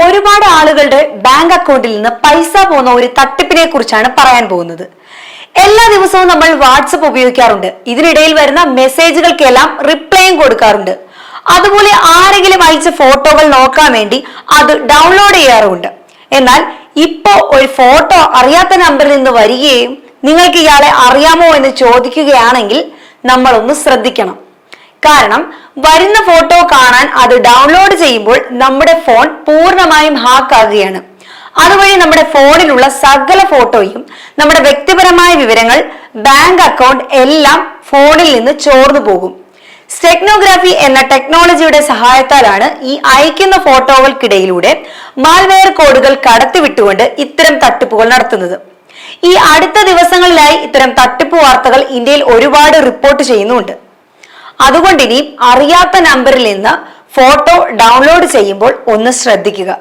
ഒരുപാട് ആളുകളുടെ ബാങ്ക് അക്കൗണ്ടിൽ നിന്ന് പൈസ പോകുന്ന ഒരു തട്ടിപ്പിനെ കുറിച്ചാണ് പറയാൻ പോകുന്നത്. എല്ലാ ദിവസവും നമ്മൾ വാട്സപ്പ് ഉപയോഗിക്കാറുണ്ട്. ഇതിനിടയിൽ വരുന്ന മെസ്സേജുകൾക്കെല്ലാം റിപ്ലൈയും കൊടുക്കാറുണ്ട്. അതുപോലെ ആരെങ്കിലും അയച്ച ഫോട്ടോകൾ നോക്കാൻ വേണ്ടി അത് ഡൗൺലോഡ് ചെയ്യാറുമുണ്ട്. എന്നാൽ ഇപ്പോ ഒരു ഫോട്ടോ അറിയാത്ത നമ്പറിൽ നിന്ന് വരികയും നിങ്ങൾക്ക് ഇയാളെ അറിയാമോ എന്ന് ചോദിക്കുകയാണെങ്കിൽ നമ്മളൊന്ന് ശ്രദ്ധിക്കണം. കാരണം വരുന്ന ഫോട്ടോ കാണാൻ അത് ഡൗൺലോഡ് ചെയ്യുമ്പോൾ നമ്മുടെ ഫോൺ പൂർണ്ണമായും ഹാക്ക് ആകുകയാണ്. അതുവഴി നമ്മുടെ ഫോണിലുള്ള സകല ഫോട്ടോയും, നമ്മുടെ വ്യക്തിപരമായ വിവരങ്ങൾ, ബാങ്ക് അക്കൗണ്ട് എല്ലാം ഫോണിൽ നിന്ന് ചോർന്നു പോകും. സ്റ്റെക്നോഗ്രാഫി എന്ന ടെക്നോളജിയുടെ സഹായത്താലാണ് ഈ അയക്കുന്ന ഫോട്ടോകൾക്കിടയിലൂടെ മാൽവെയർ കോഡുകൾ കടത്തിവിട്ടുകൊണ്ട് ഇത്തരം തട്ടിപ്പുകൾ നടത്തുന്നത്. ഈ അടുത്ത ദിവസങ്ങളിലായി ഇത്തരം തട്ടിപ്പ് വാർത്തകൾ ഇന്ത്യയിൽ ഒരുപാട് റിപ്പോർട്ട് ചെയ്യുന്നുണ്ട്. അതുകൊണ്ട് ഇനി അറിയാത്ത നമ്പറിൽ നിന്ന് ഫോട്ടോ ഡൗൺലോഡ് ചെയ്യുമ്പോൾ ഒന്ന് ശ്രദ്ധിക്കുക.